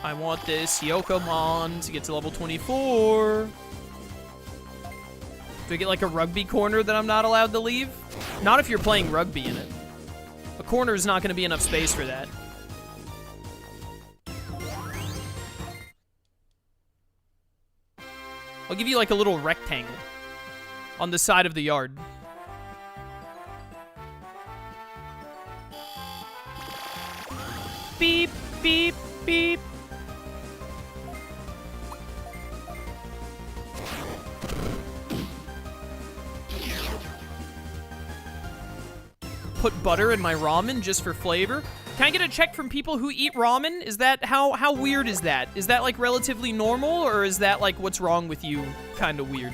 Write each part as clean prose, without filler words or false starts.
I want this Yokomon to get to level 24. Do I get like a rugby corner that I'm not allowed to leave? Not if you're playing rugby in it. A corner is not going to be enough space for that. I'll give you like a little rectangle on the side of the yard. Beep, beep, beep. Put butter in my ramen just for flavor. Can I get a check from people who eat ramen? Is that, how weird is that? Is that like relatively normal, or is that like what's wrong with you kind of weird?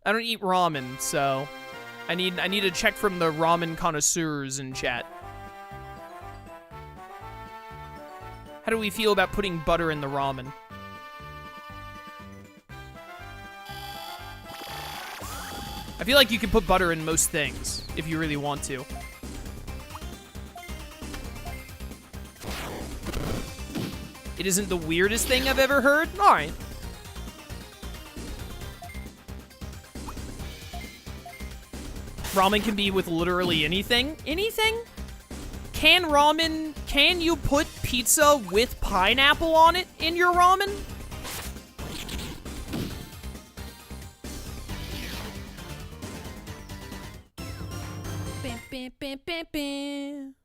I don't eat ramen, so I need a check from the ramen connoisseurs in chat. How do we feel about putting butter in the ramen? I feel like you can put butter in most things, if you really want to. It isn't the weirdest thing I've ever heard? Alright. Ramen can be with literally anything? Anything? Can you put pizza with pineapple on it in your ramen? Bam, bam, bam, bam, bam.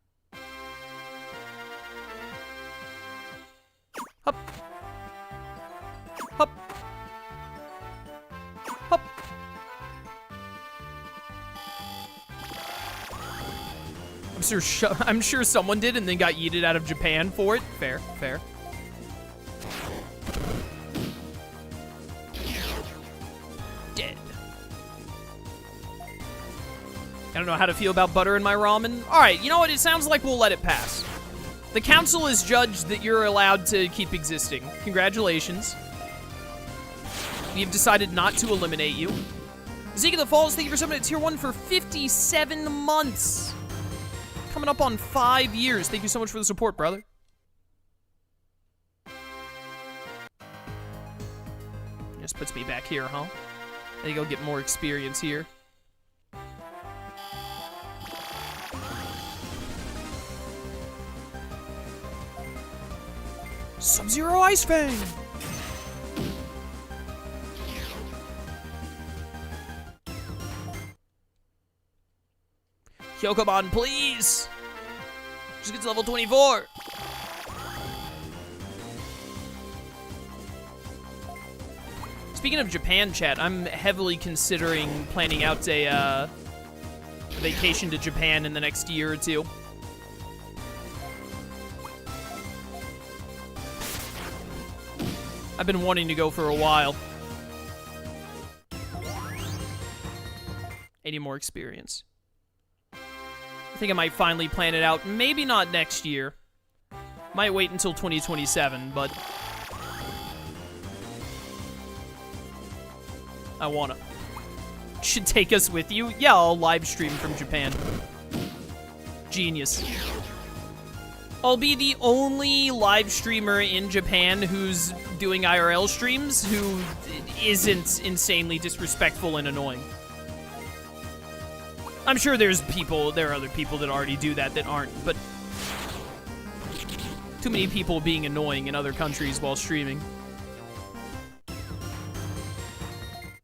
Hup. Hup. Hup. I'm sure someone did and then got yeeted out of Japan for it. Fair, fair. Dead. I don't know how to feel about butter in my ramen. Alright, you know what? It sounds like we'll let it pass. The council has judged that you're allowed to keep existing. Congratulations. We've decided not to eliminate you. Zeke of the Falls, thank you for summoning to tier 1 for 57 months. Coming up on 5 years. Thank you so much for the support, brother. Just puts me back here, huh? I think I'll get more experience here. Sub-Zero Ice Fang! Yokomon, please! Just get to level 24! Speaking of Japan, chat, I'm heavily considering planning out a vacation to Japan in the next year or two. I've been wanting to go for a while. I need more experience. I think I might finally plan it out. Maybe not next year. Might wait until 2027, but I wanna. Should take us with you? Yeah, I'll live stream from Japan. Genius. I'll be the only live streamer in Japan who's doing IRL streams who isn't insanely disrespectful and annoying. I'm sure there are other people that already do that aren't, but too many people being annoying in other countries while streaming.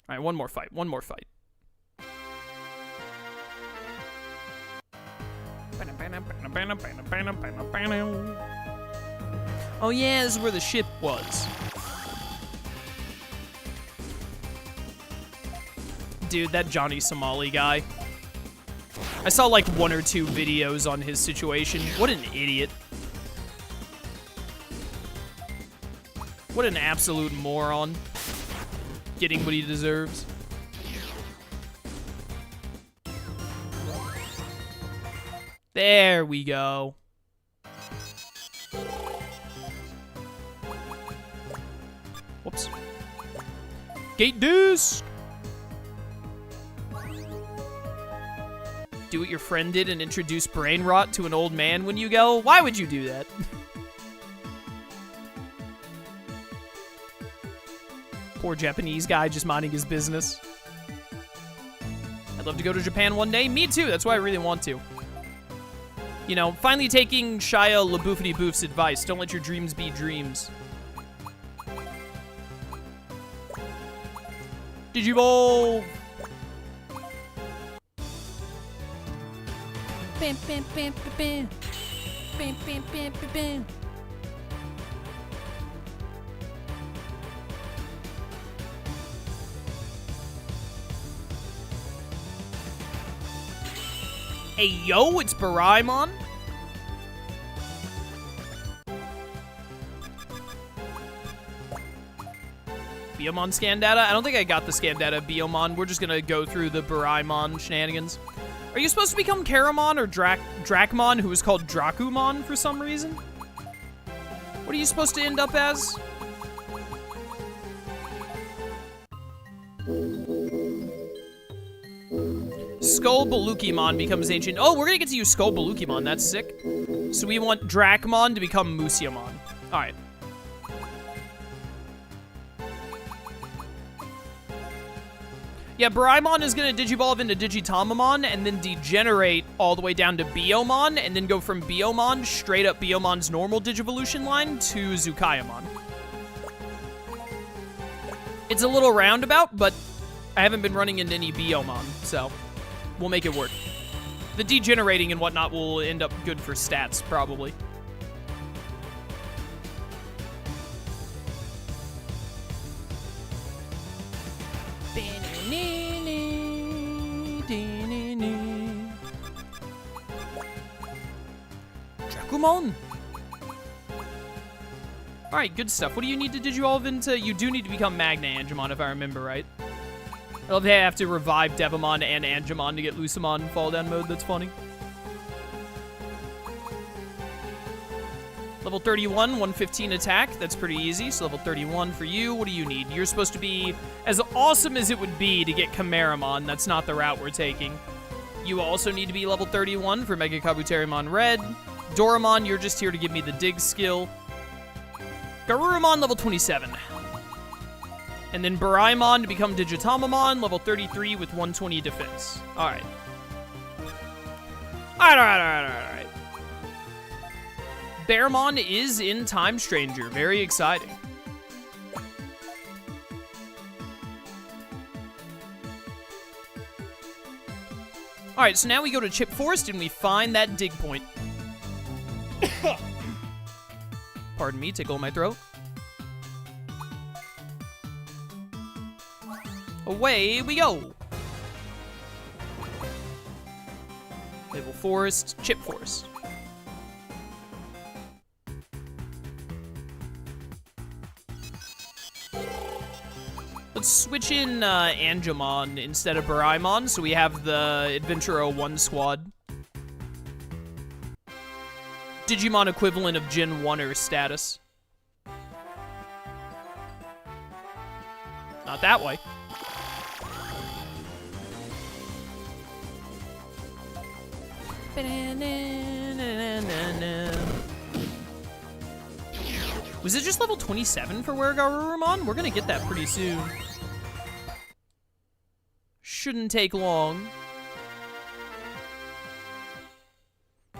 Alright, one more fight, one more fight. Oh yeah, this is where the ship was. Dude, that Johnny Somali guy. I saw like 1 or 2 videos on his situation. What an idiot. What an absolute moron. Getting what he deserves. There we go. Whoops. Gate deuce! Do what your friend did and introduce brain rot to an old man when you go? Why would you do that? poor Japanese guy just minding his business. I'd love to go to Japan one day. Me too. That's why I really want to. You know, finally taking Shia LaBoofity Boof's advice. Don't let your dreams be dreams. Digivolve! Bam, bam, bam, bam, bam. Bam, bam, bam, bam, bam. Hey, yo, it's Baraimon. Biomon scan data? I don't think I got the scan data, Biomon. We're just gonna go through the Baraimon shenanigans. Are you supposed to become Karamon or Dracmon, who is called Drakumon for some reason? What are you supposed to end up as? Skull Balukimon becomes ancient. Oh, we're gonna get to use Skull Balukimon. That's sick. So we want Dracmon to become Musiamon. All right. Yeah, Baraimon is gonna Digivolve into Digitamamon and then degenerate all the way down to Biomon and then go from Biomon straight up Biomon's normal Digivolution line to Zukaiamon. It's a little roundabout, but I haven't been running into any Biomon, so we'll make it work. The degenerating and whatnot will end up good for stats, probably. Drakumon! Alright, good stuff. What do you need to Digivolve into? You do need to become Magna Angemon, if I remember right. I love they have to revive Devamon and Angemon to get Lucamon in fall down mode. That's funny. Level 31, 115 attack. That's pretty easy. So level 31 for you. What do you need? You're supposed to be as awesome as it would be to get Chimeramon. That's not the route we're taking. You also need to be level 31 for Mega Kabuterimon Red. Doramon, you're just here to give me the dig skill. Garurumon, level 27. And then Baraimon to become Digitamamon, level 33 with 120 defense. Alright. Alright. Bearmon is in Time Stranger. Very exciting. Alright, so now we go to Chip Forest and we find that dig point. Pardon me, tickle in my throat. Away we go. Label Forest, Chip Forest. Let's switch in Angemon instead of Baraimon, so we have the Adventure 01 squad. Digimon equivalent of Gen 1er status. Not that way. Was it just level 27 for Weregarurumon? We're gonna get that pretty soon. Shouldn't take long.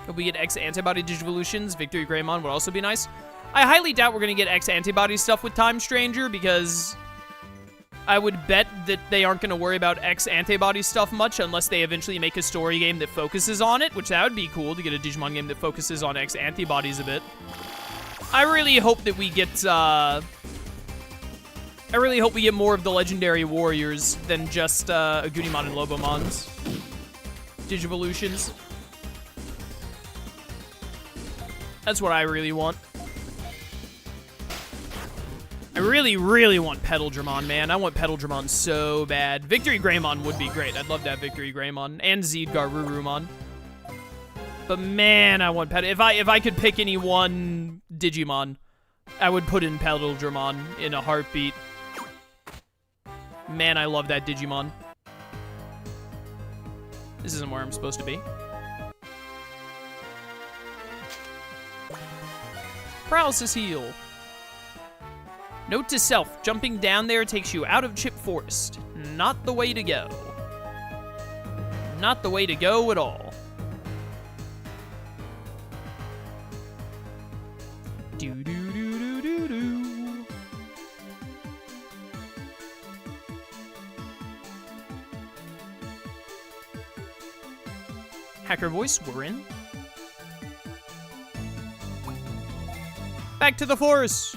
Hope we get X antibody Digivolutions. Victory Greymon would also be nice. I highly doubt we're gonna get X antibody stuff with Time Stranger because I would bet that they aren't gonna worry about X antibody stuff much unless they eventually make a story game that focuses on it, which that would be cool to get a Digimon game that focuses on X antibodies a bit. I really hope that we get, I really hope we get more of the legendary warriors than just, Agumon and Lobomons. Digivolutions. That's what I really want. I really, really want Petaldragon, man. I want Petaldragon so bad. Victory Greymon would be great. I'd love to have Victory Greymon and Zeedgarurumon. But man, I want If I could pick any one Digimon, I would put in Petaldragon in a heartbeat. Man, I love that Digimon. This isn't where I'm supposed to be. Paralysis heal. Note to self, jumping down there takes you out of Chip Forest. Not the way to go. Not the way to go at all. Do-do-do-do-do-do. Hacker voice, we're in. Back to the forest.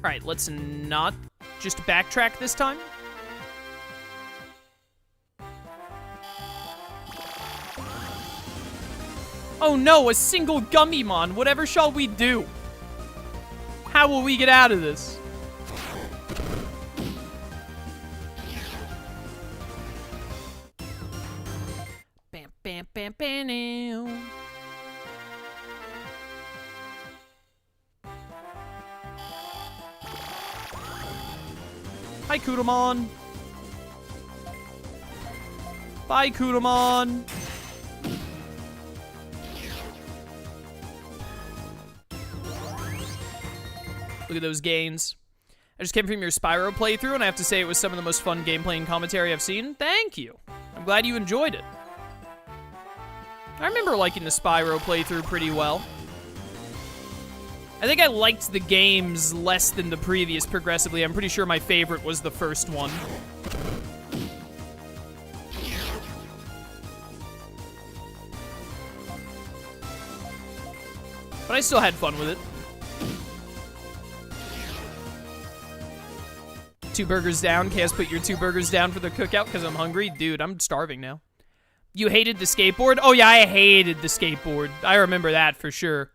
All right, let's not just backtrack this time. Oh no, a single Gummymon. Whatever shall we do? How will we get out of this? Bam, bam, bam, bam, now. Hi, Kudomon. Bye, Kudomon. Look at those gains. I just came from your Spyro playthrough, and I have to say it was some of the most fun gameplay and commentary I've seen. Thank you. I'm glad you enjoyed it. I remember liking the Spyro playthrough pretty well. I think I liked the games less than the previous progressively. I'm pretty sure my favorite was the first one. But I still had fun with it. 2 burgers down. Chaos, put your 2 burgers down for the cookout because I'm hungry. Dude, I'm starving now. You hated the skateboard? Oh yeah, I hated the skateboard. I remember that for sure.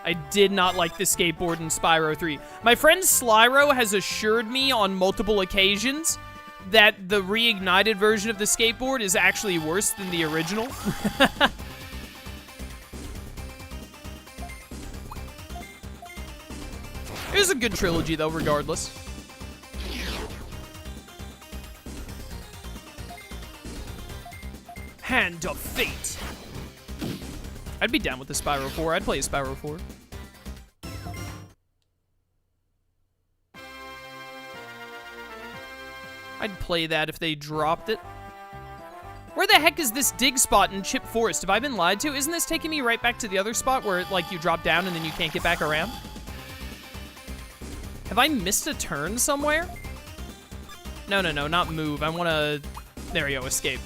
I did not like the skateboard in Spyro 3. My friend Slyro has assured me on multiple occasions that the reignited version of the skateboard is actually worse than the original. It was a good trilogy though, regardless. Hand of Fate. I'd be down with the Spyro 4. I'd play a Spyro 4. I'd play that if they dropped it. Where the heck is this dig spot in Chip Forest? Have I been lied to? Isn't this taking me right back to the other spot where, like, you drop down and then you can't get back around? Have I missed a turn somewhere? No, not move. I want to... There we go, escape.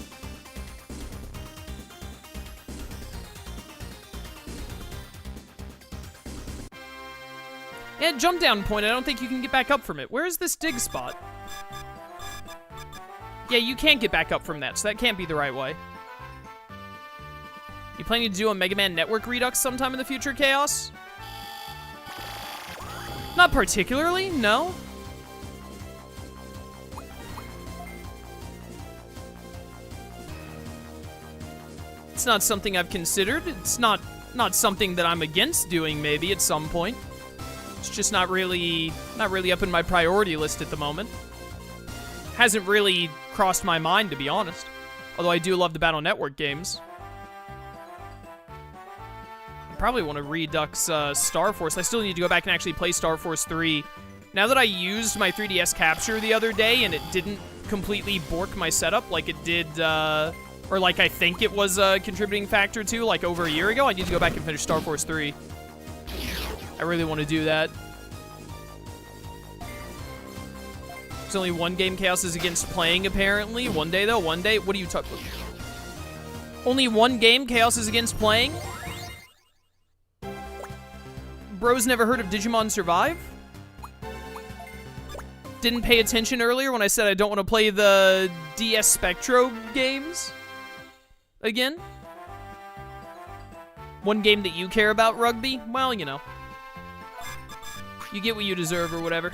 Yeah, jump down point. I don't think you can get back up from it. Where is this dig spot? Yeah, you can't get back up from that, so that can't be the right way. You planning to do a Mega Man Network Redux sometime in the future, Chaos? Not particularly, no. It's not something I've considered. It's not something that I'm against doing maybe at some point. It's just not really up in my priority list at the moment. Hasn't really crossed my mind, to be honest. Although I do love the Battle Network games. I probably want to redux Star Force. I still need to go back and actually play Star Force 3. Now that I used my 3DS capture the other day and it didn't completely bork my setup like it did, or like I think it was a contributing factor to, like over a year ago, I need to go back and finish Star Force 3. I really want to do that. There's only one game Chaos is against playing, apparently. One day, though. One day? What are you talking about? Only one game Chaos is against playing? Bro's never heard of Digimon Survive? Didn't pay attention earlier when I said I don't want to play the DS Spectro games again? One game that you care about, Rugby? Well, you know. You get what you deserve or whatever.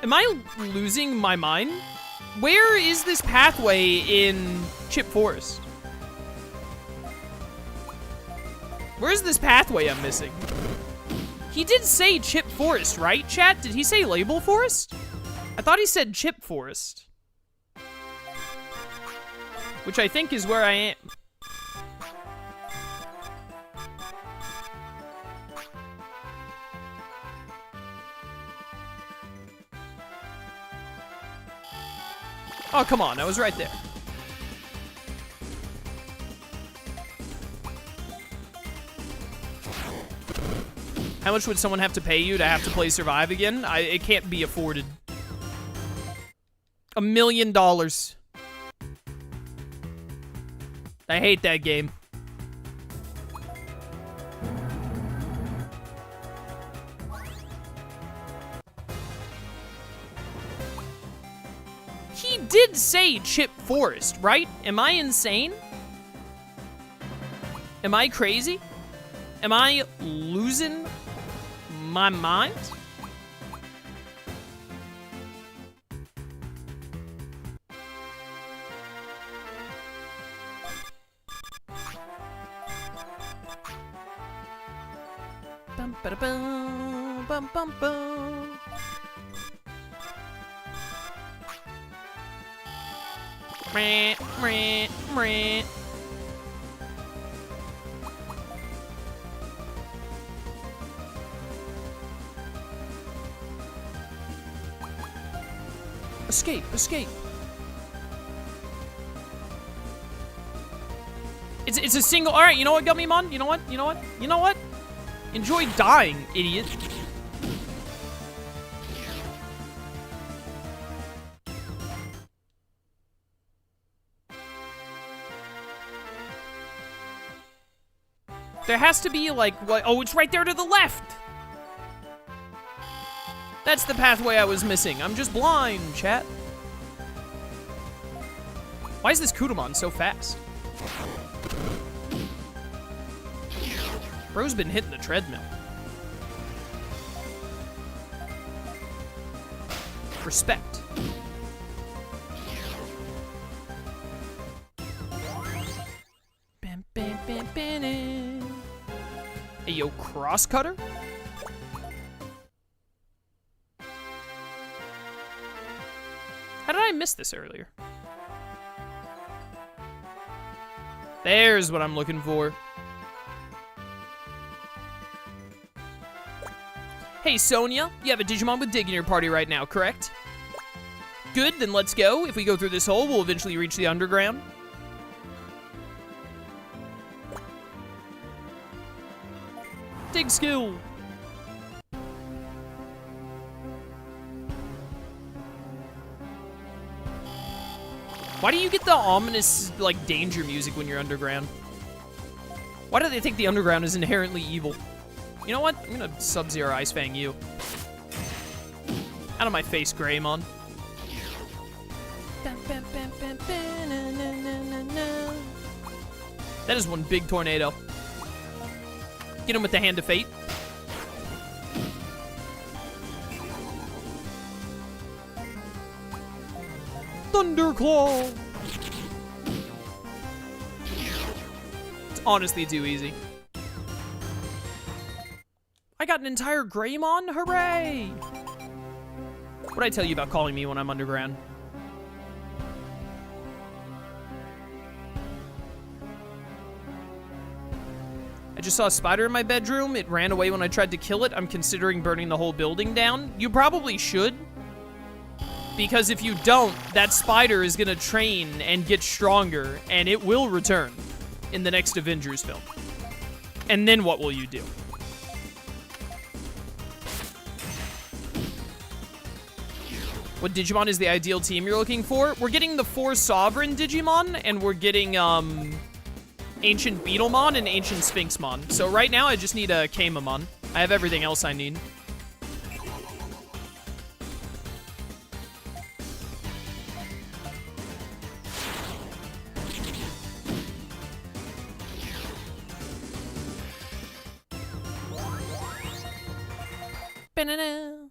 Am I losing my mind? Where is this pathway in Chip Forest? Where's this pathway I'm missing? He did say Chip Forest, right, chat? Did he say Label Forest? I thought he said Chip Forest. which I think is where I am. Oh, come on, I was right there. How much would someone have to pay you to have to play Survive again? It can't be afforded. $1 million. I hate that game. He did say Chip Forest, right? Am I insane? Am I crazy? Am I losing my mind? Bum, ba, da, bum, bum, bum, bum. Meh, meh, meh. Escape, escape. It's a single. All right, you know what, Gummymon? You know what? You know what? You know what? Enjoy dying, idiot. There has to be like what? Oh, it's right there to the left. That's the pathway I was missing. I'm just blind, chat. Why is this Kudamon so fast? Bro's been hitting the treadmill. Respect. Bam, bam, bam, bam. Hey, yo, crosscutter? How did I miss this earlier? There's what I'm looking for. Hey, Sonia, you have a Digimon with Dig in your party right now, correct? Good, then let's go. If we go through this hole, we'll eventually reach the underground. Dig skill. Why do you get the ominous, like, danger music when you're underground? Why do they think the underground is inherently evil? You know what? I'm gonna Sub-Zero Ice Fang you. Out of my face, Greymon. That is one big tornado. Get him with the Hand of Fate. Thunderclaw! It's honestly too easy. I got an entire Greymon? Hooray! What'd I tell you about calling me when I'm underground? I just saw a spider in my bedroom. It ran away when I tried to kill it. I'm considering burning the whole building down. You probably should. Because if you don't, that spider is gonna train and get stronger, and it will return in the next Avengers film. And then what will you do? What Digimon is the ideal team you're looking for? We're getting the 4 Sovereign Digimon, and we're getting, Ancient Beetlemon and Ancient Sphinxmon. So right now, I just need a Kamamon. I have everything else I need. Ba-na-na.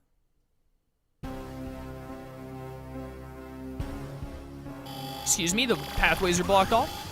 Excuse me, the pathways are blocked off.